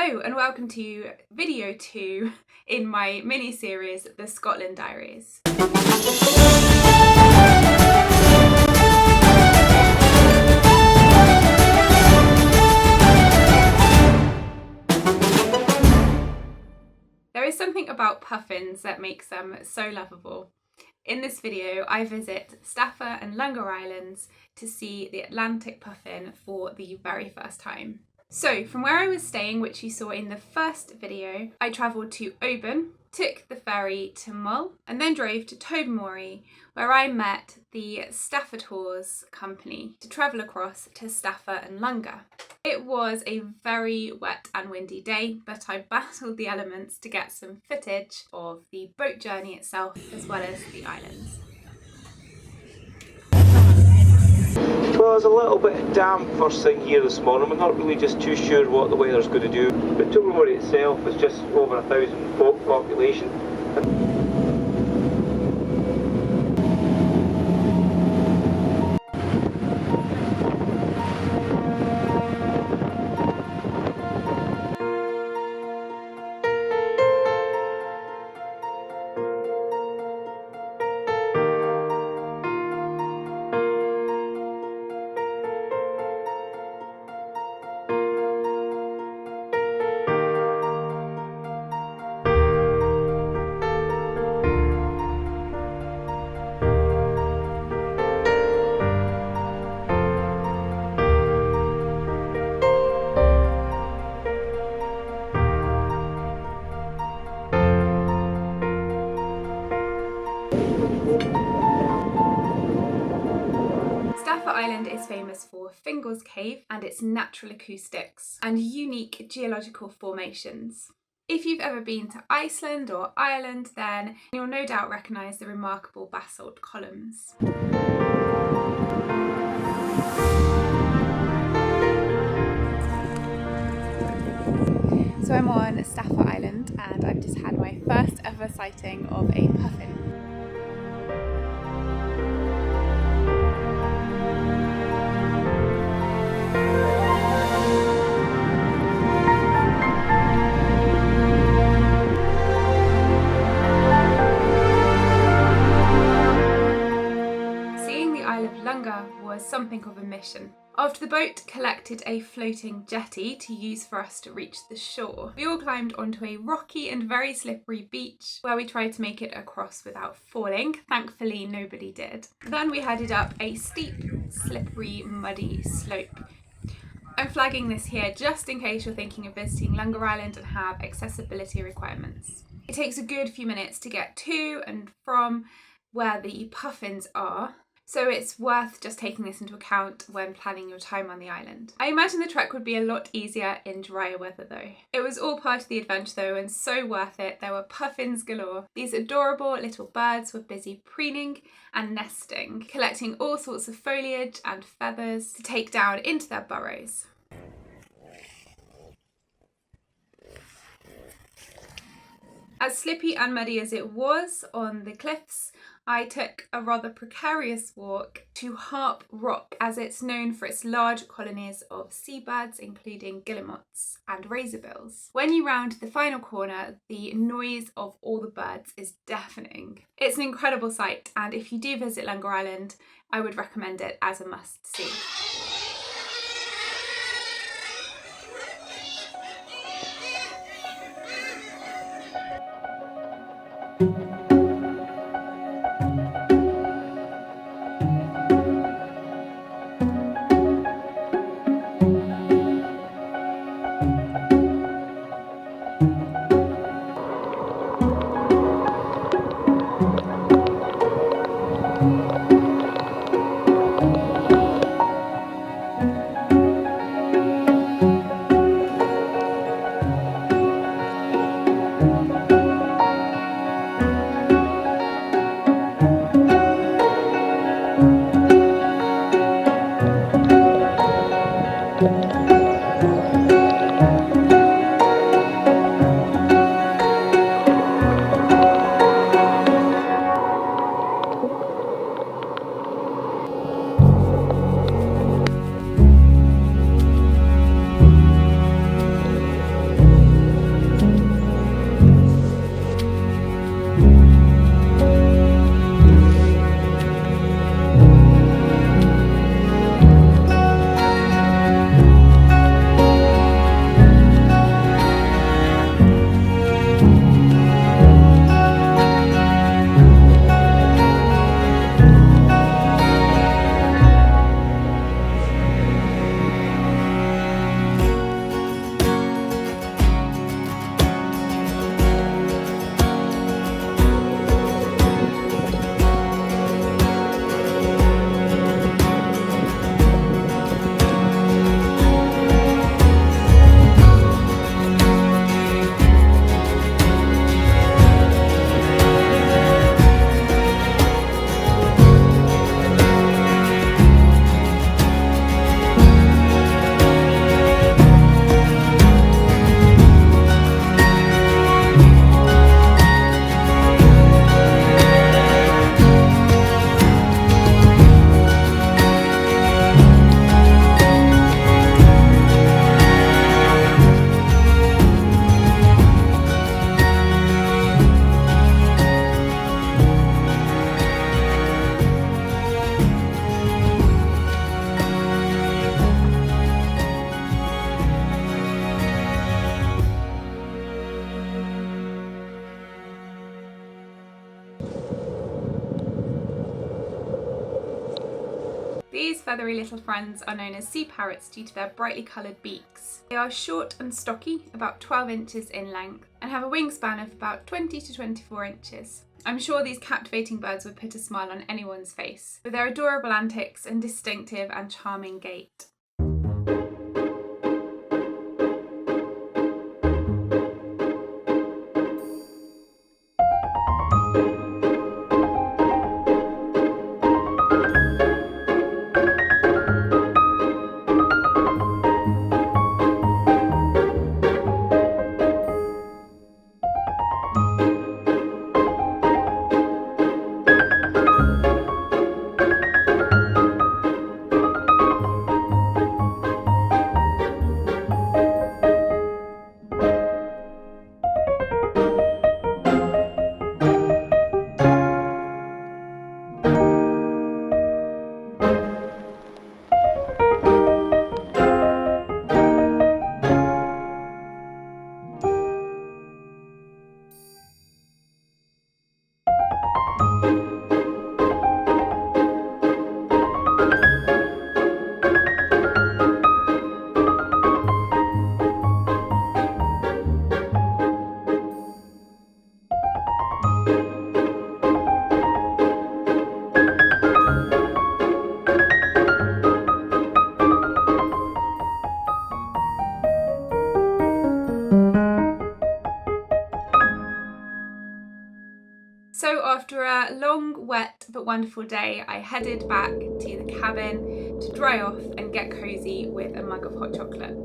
Hello and welcome to video 2 in my mini-series, The Scotland Diaries. There is something about puffins that makes them so lovable. In this video, I visit Staffa and Lunga Islands to see the Atlantic puffin for the very first time. So from where I was staying, which you saw in the first video, I travelled to Oban, took the ferry to Mull, and then drove to Tobermory, where I met the Staffa Tours company to travel across to Staffa and Lunga. It was a very wet and windy day, but I battled the elements to get some footage of the boat journey itself as well as the islands. Well, it's a little bit damp first thing here this morning. We're not really just too sure what the weather's going to do. But Tobermory itself is just over 1,000 folk population. Staffa Island is famous for Fingal's cave and its natural acoustics and unique geological formations. If you've ever been to Iceland or Ireland, then you'll no doubt recognise the remarkable basalt columns. So I'm on Staffa Island and I've just had my first ever sighting of a puffin. Lunga was something of a mission. After the boat collected a floating jetty to use for us to reach the shore, we all climbed onto a rocky and very slippery beach where we tried to make it across without falling. Thankfully, nobody did. Then we headed up a steep, slippery, muddy slope. I'm flagging this here just in case you're thinking of visiting Lunga Island and have accessibility requirements. It takes a good few minutes to get to and from where the puffins are, so it's worth just taking this into account when planning your time on the island. I imagine the trek would be a lot easier in drier weather though. It was all part of the adventure though and so worth it. There were puffins galore. These adorable little birds were busy preening and nesting, collecting all sorts of foliage and feathers to take down into their burrows. As slippy and muddy as it was on the cliffs, I took a rather precarious walk to Harp Rock, as it's known for its large colonies of seabirds, including guillemots and razorbills. When you round the final corner, the noise of all the birds is deafening. It's an incredible sight, and if you do visit Lunga Island, I would recommend it as a must-see. These feathery little friends are known as sea parrots due to their brightly coloured beaks. They are short and stocky, about 12 inches in length, and have a wingspan of about 20 to 24 inches. I'm sure these captivating birds would put a smile on anyone's face, with their adorable antics and distinctive and charming gait. So after a long, wet but wonderful day, I headed back to the cabin to dry off and get cosy with a mug of hot chocolate.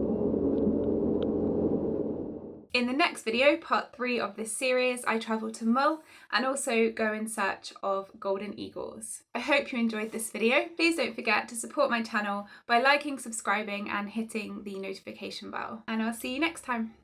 In the next video, part 3 of this series, I travel to Mull and also go in search of golden eagles. I hope you enjoyed this video. Please don't forget to support my channel by liking, subscribing and hitting the notification bell. And I'll see you next time.